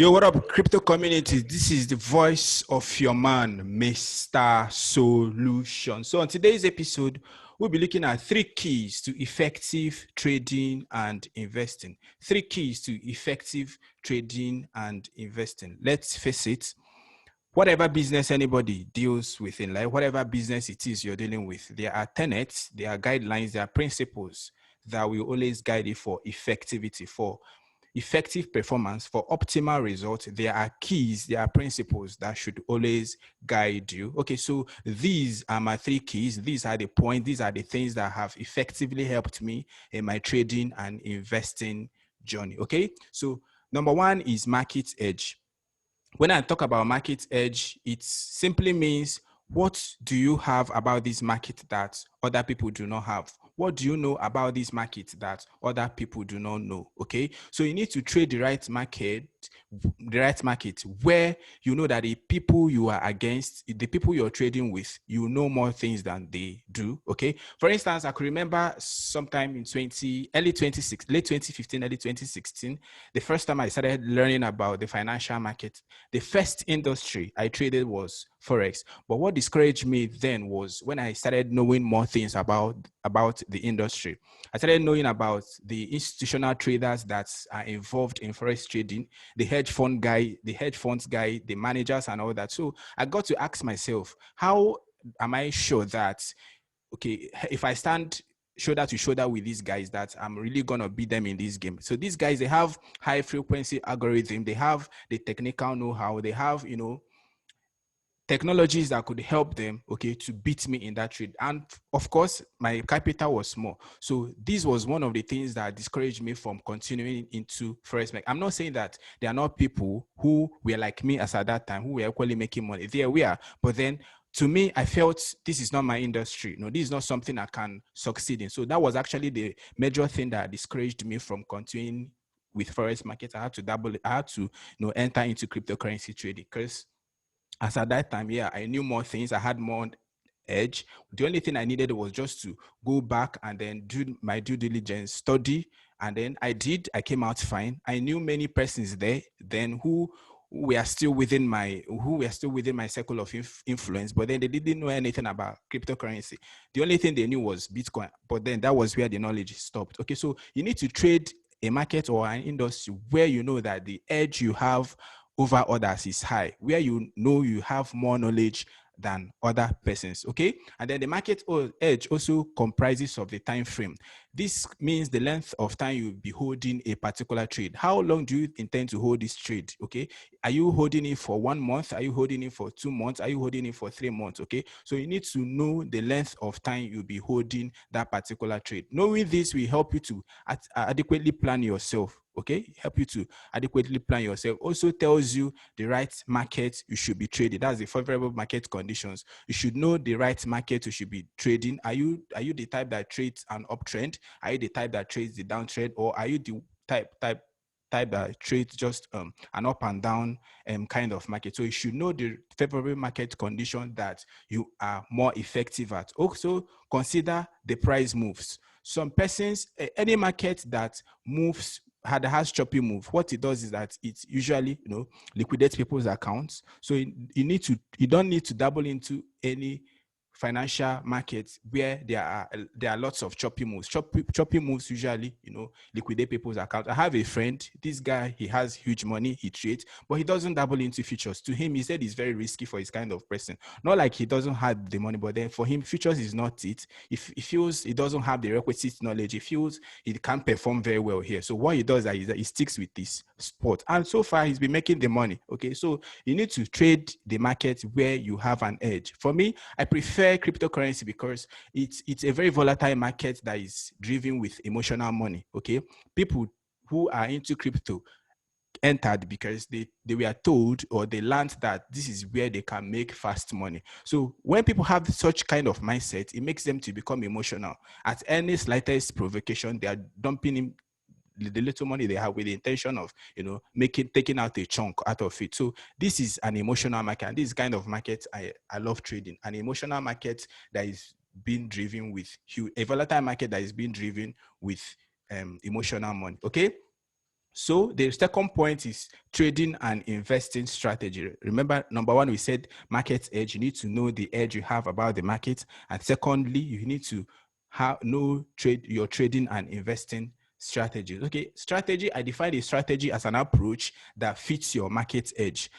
Yo, what up, crypto community? This is the voice of your man, Mr. Solution. So, on today's episode, we'll be looking at 3 keys to effective trading and investing. 3 keys to effective trading and investing. Let's face it, whatever business anybody deals with in life, whatever business it is you're dealing with, there are tenets, there are guidelines, there are principles that will always guide it for effectivity, for effective performance, for optimal results. There are keys, there are principles that should always guide you. Okay, so these are my 3 keys. These are the points, these are the things that have effectively helped me in my trading and investing journey. Okay, so number one is market edge. When I talk about market edge, it simply means, what do you have about this market that other people do not have? What do you know about this market that other people do not know? Okay, so you need to trade the right market where you know that the people you are against, the people you're trading with, you know more things than they do. Okay, for instance, I could remember sometime in late 2015, early 2016, the first time I started learning about the financial market. The first industry I traded was Forex. But what discouraged me then was when I started knowing more things about the industry. I started knowing about the institutional traders that are involved in Forex trading, the hedge funds guy, the managers and all that. So I got to ask myself, how am I sure that, okay, if I stand shoulder to shoulder with these guys, that I'm really gonna beat them in this game? So these guys, they have high frequency algorithm, they have the technical know-how, they have, technologies that could help them, okay, to beat me in that trade. And of course, my capital was small. So this was one of the things that discouraged me from continuing into Forex. I'm not saying that there are not people who were like me as at that time, who were equally making money. There we are. But then to me, I felt this is not my industry. No, this is not something I can succeed in. So that was actually the major thing that discouraged me from continuing with Forex market. I had to enter into cryptocurrency trading, because as at that time, yeah, I knew more things. I had more edge. The only thing I needed was just to go back and then do my due diligence, study, and then I did. I came out fine. I knew many persons there then who were still within my circle of influence, but then they didn't know anything about cryptocurrency. The only thing they knew was Bitcoin, but then that was where the knowledge stopped. Okay, so you need to trade a market or an industry where you know that the edge you have over others is high, where you know you have more knowledge than other persons. Okay, and then the market edge also comprises of the time frame. This means the length of time you'll be holding a particular trade. How long do you intend to hold this trade? Okay, are you holding it for 1 month? Are you holding it for 2 months? Are you holding it for 3 months? Okay, so you need to know the length of time you'll be holding that particular trade. Knowing this will help you to adequately plan yourself. Okay, help you to adequately plan yourself. Also tells you the right market you should be trading. That's the favorable market conditions. You should know the right market you should be trading. Are you the type that trades an uptrend? Are you the type that trades the downtrend? Or are you the type that trades just an up and down kind of market? So you should know the favorable market condition that you are more effective at. Also consider the price moves. Some persons, any market that moves has choppy move, what it does is that it usually liquidates people's accounts. So you don't need to dabble into any financial markets where there are lots of choppy moves. Choppy moves usually liquidate people's accounts. I have a friend, this guy, he has huge money, he trades, but he doesn't dabble into futures. To him, he said it's very risky for his kind of person. Not like he doesn't have the money, but then for him, futures is not it. If he feels he doesn't have the requisite knowledge, he feels he can't perform very well here. So what he does is that he sticks with this sport, and so far he's been making the money. Okay, so you need to trade the market where you have an edge. For me, I prefer cryptocurrency because it's a very volatile market that is driven with emotional money. Okay, people who are into crypto entered because they were told, or they learned that this is where they can make fast money. So when people have such kind of mindset, it makes them to become emotional. At any slightest provocation, they are dumping in the little money they have with the intention of taking out a chunk out of it. So this is an emotional market, and this kind of market I love trading. An emotional market that is being driven with a volatile market that is being driven with emotional money. Okay, So the second point is trading and investing strategy. Remember, number one, we said market edge. You need to know the edge you have about the market. And secondly, you need to know your trading and investing strategies. Okay, strategy, I define a strategy as an approach that fits your market edge.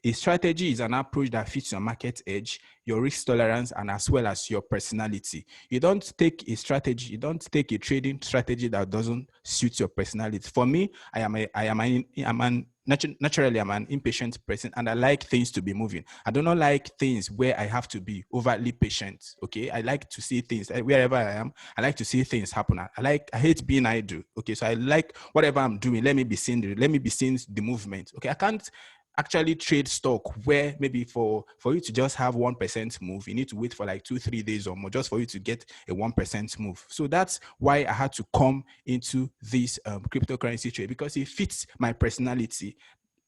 A strategy is an approach that fits your market edge, your risk tolerance, and as well as your personality. You don't take a trading strategy that doesn't suit your personality. For me, naturally, I'm an impatient person, and I like things to be moving. I do not like things where I have to be overly patient. Okay, I like to see things wherever I am. I like to see things happen. I hate being idle. Okay, so I like whatever I'm doing. Let me be seeing the movement. Okay, I can't actually trade stock where maybe for you to just have 1% move, you need to wait for like 2-3 days or more just for you to get a 1% move. So that's why I had to come into this cryptocurrency trade, because it fits my personality.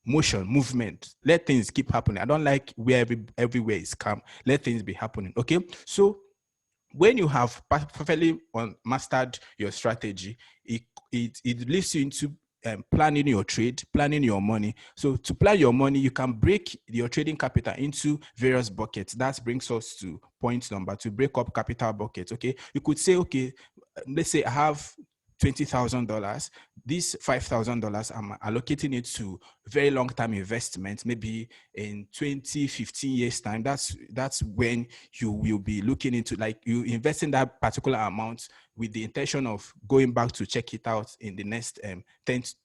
Motion, movement, let things keep happening. I don't like where everywhere is calm. Let things be happening. Okay, so when you have perfectly mastered your strategy, it leads you into planning your trade, planning your money. So to plan your money, you can break your trading capital into various buckets. That brings us to point number 2, break up capital buckets. Okay, you could say, okay, let's say I have $20,000. This $5,000, I'm allocating it to very long-term investment, maybe in 20, 15 years time. That's when you will be looking into, like, you invest in that particular amount with the intention of going back to check it out in the next 10,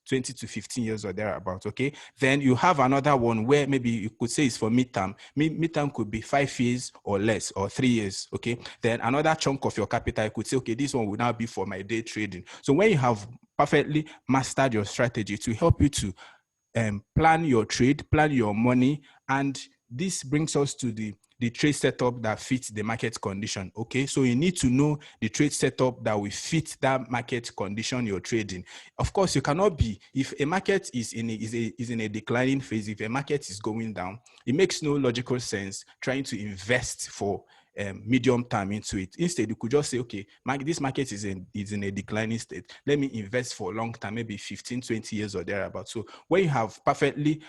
20 to 15 years or thereabout. Okay, then you have another one where maybe you could say it's for midterm. Midterm could be 5 years or less, or 3 years. Okay, then another chunk of your capital, you could say, okay, this one will now be for my day trading. So when you have perfectly mastered your strategy to help you to plan your trade, plan your money, and this brings us to the trade setup that fits the market condition. Okay, so you need to know the trade setup that will fit that market condition you're trading. Of course, you cannot be, if a market is in a declining phase, if a market is going down, it makes no logical sense trying to invest for medium term into it. Instead, you could just say, okay, this market is in a declining state. Let me invest for long term, maybe 15, 20 years or thereabout. So when you have perfectly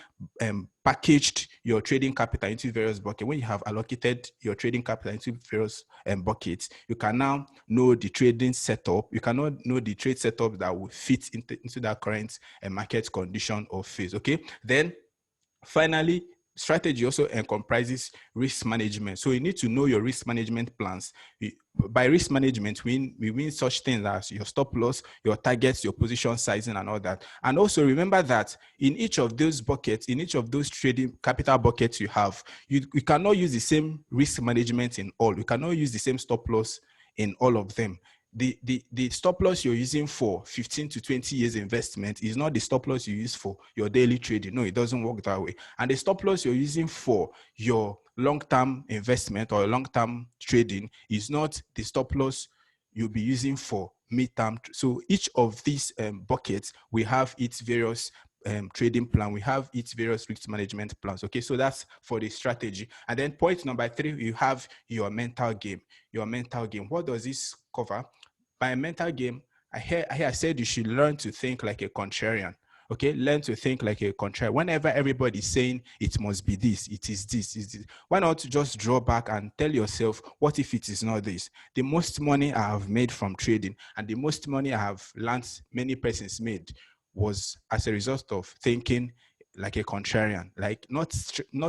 packaged your trading capital into various buckets, when you have allocated your trading capital into various buckets, you can now know the trading setup. You cannot know the trade setup that will fit into that current market condition or phase. Okay, then finally, strategy also comprises risk management. So you need to know your risk management plans. By risk management, we mean such things as your stop loss, your targets, your position sizing, and all that. And also remember that in each of those buckets, in each of those trading capital buckets you have, you cannot use the same risk management in all. You cannot use the same stop loss in all of them. The stop loss you're using for 15 to 20 years investment is not the stop loss you use for your daily trading. No, it doesn't work that way. And the stop loss you're using for your long-term investment or long-term trading is not the stop loss you'll be using for mid-term. So each of these buckets, we have its various trading plan. We have its various risk management plans. Okay, so that's for the strategy. And then point number 3, you have your mental game. Your mental game. What does this cover? By a mental game, I said you should learn to think like a contrarian. Okay, learn to think like a contrarian. Whenever everybody is saying it must be this, it is this, is this. Why not just draw back and tell yourself, what if it is not this? The most money I have made from trading and the most money I have learned many persons made was as a result of thinking like a contrarian, like not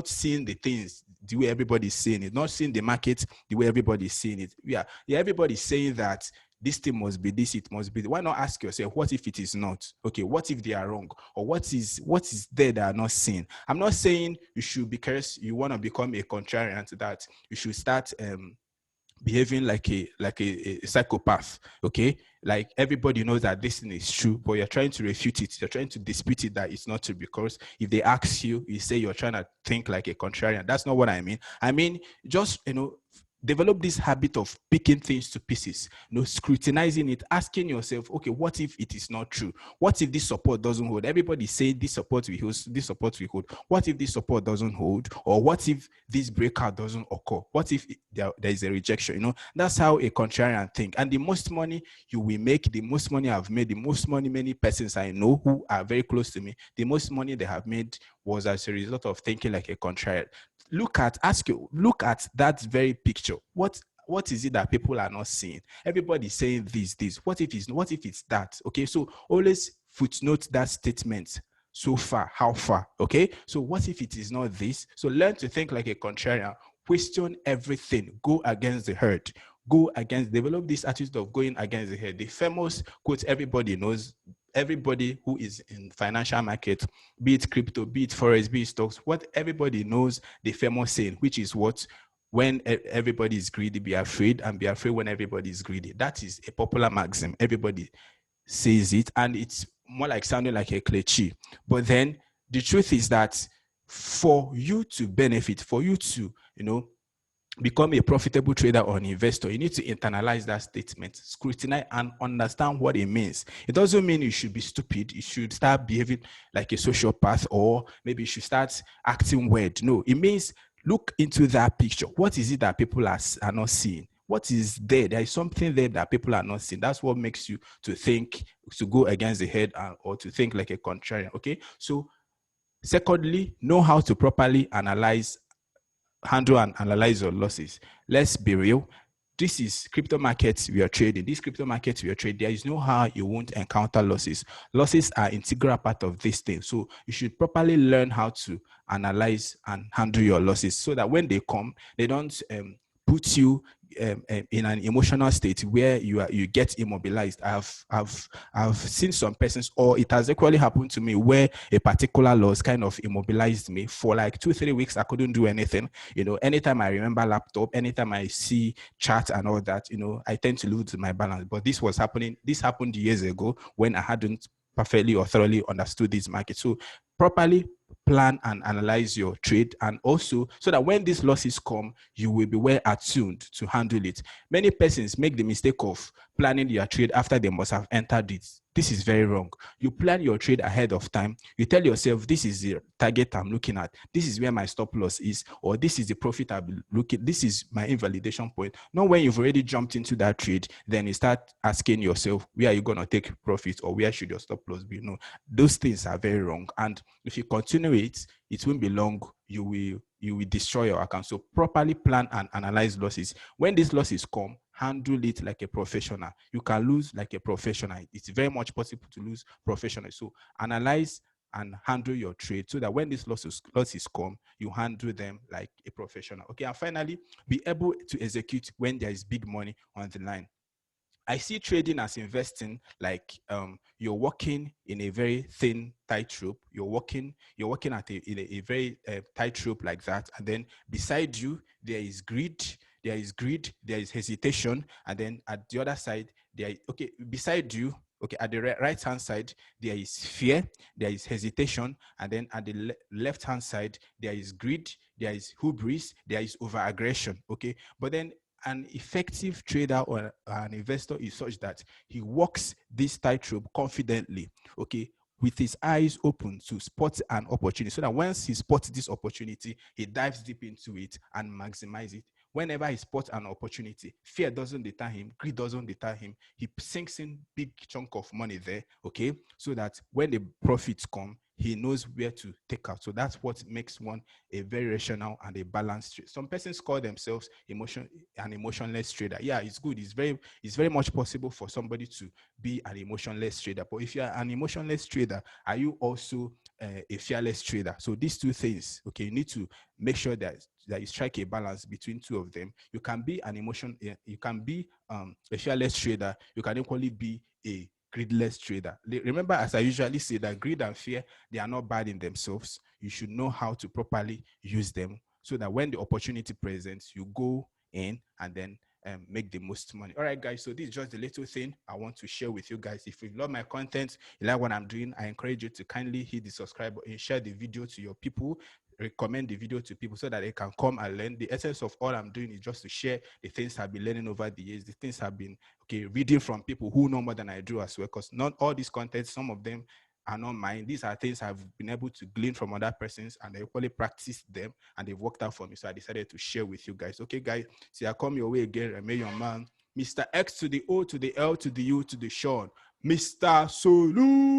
seeing the things the way everybody's seeing it, not seeing the market the way everybody's seeing it. Yeah, everybody's saying that this thing must be this, it must be. Why not ask yourself, what if it is not? Okay, what if they are wrong? Or what is there that are not seen? I'm not saying you should, because you want to become a contrarian to that, you should start behaving like a psychopath. Okay, like everybody knows that this thing is true, but you're trying to refute it, you're trying to dispute it that it's not true, because if they ask you, you say you're trying to think like a contrarian. That's not what I mean. I mean, just develop this habit of picking things to pieces, scrutinizing it, asking yourself, okay, what if it is not true? What if this support doesn't hold? Everybody say this support will hold, this support will hold. What if this support doesn't hold? Or what if this breakout doesn't occur? What if there is a rejection? That's how a contrarian think. And the most money you will make, the most money I've made, the most money many persons I know who are very close to me, the most money they have made was as a result of thinking like a contrarian. Look at that very picture. What is it that people are not seeing? Everybody's saying this. What if it's that? Okay, so always footnote that statement. So far, how far? Okay, so what if it is not this? So learn to think like a contrarian. Question everything. Go against the herd. Develop this attitude of going against the herd. The famous quote everybody knows, everybody who is in financial market, be it crypto, be it forex, be it stocks, what everybody knows, the famous saying, which is what? When everybody is greedy, be afraid, and be afraid when everybody is greedy. That is a popular maxim. Everybody says it, and it's more like sounding like a cliche. But then the truth is that for you to benefit, for you to, become a profitable trader or an investor, you need to internalize that statement, scrutinize, and understand what it means. It doesn't mean you should be stupid. You should start behaving like a sociopath, or maybe you should start acting weird. No, it means look into that picture. What is it that people are not seeing? What is there? There is something there that people are not seeing. That's what makes you to think, to go against the head, or to think like a contrarian. Okay, so secondly, know how to properly handle and analyze your losses. Let's be real. This is crypto markets we are trading. This crypto markets we are trading, there is no how you won't encounter losses. Losses are integral part of this thing. So you should properly learn how to analyze and handle your losses so that when they come, they don't put you in an emotional state where you get immobilized. I've seen some persons, or it has equally happened to me, where a particular loss kind of immobilized me for like 2-3 weeks. I couldn't do anything. Anytime I remember laptop, anytime I see chat and all that, I tend to lose my balance. But this happened years ago when I hadn't perfectly or thoroughly understood this market. So properly plan and analyze your trade, and also so that when these losses come, you will be well attuned to handle it. Many persons make the mistake of planning their trade after they must have entered it. This is very wrong. You plan your trade ahead of time. You tell yourself, this is the target I'm looking at. This is where my stop loss is, or this is the profit I'm looking. This is my invalidation point. Not when you've already jumped into that trade, then you start asking yourself, where are you going to take profit, or where should your stop loss be? No, those things are very wrong. And if you continue it won't be long. You will destroy your account. So properly plan and analyze losses. When these losses come, handle it like a professional. You can lose like a professional. It's very much possible to lose professionally. So analyze and handle your trade so that when these losses come, you handle them like a professional. Okay, and finally, be able to execute when there is big money on the line. I see trading as investing like you're walking in a very thin tightrope. You're walking at a very tightrope like that, and then beside you there is greed, there is hesitation, and then at the other side beside you. Okay, at the right hand side, there is fear, there is hesitation, and then at the left hand side, there is greed, there is hubris, there is over aggression. Okay, but then an effective trader or an investor is such that he walks this tightrope confidently, okay, with his eyes open to spot an opportunity, so that once he spots this opportunity, he dives deep into it and maximize it. Whenever he spots an opportunity, fear doesn't deter him, greed doesn't deter him. He sinks in big chunk of money there, okay, so that when the profits come, he knows where to take out. So that's what makes one a very rational and a balanced trader. Some persons call themselves an emotionless trader. Yeah, it's good. It's very much possible for somebody to be an emotionless trader. But if you are an emotionless trader, are you also a fearless trader? So these two things, okay, you need to make sure that you strike a balance between two of them. You can be you can be a fearless trader. You can equally be a greedless trader. Remember, as I usually say, that greed and fear, they are not bad in themselves. You should know how to properly use them so that when the opportunity presents, you go in and then make the most money. All right, guys. So this is just the little thing I want to share with you guys. If you love my content, you like what I'm doing, I encourage you to kindly hit the subscribe button, share the video to your people, recommend the video to people so that they can come and learn. The essence of all I'm doing is just to share the things I've been learning over the years, the things I've been reading from people who know more than I do as well. Because not all these contents, some of them are not mine. These are things I've been able to glean from other persons, and I equally practiced them, and they've worked out for me. So I decided to share with you guys. Okay, guys. See, I come your way again, remain your man, Mr. X to the O to the L to the U to the Sean, Mr. Solution.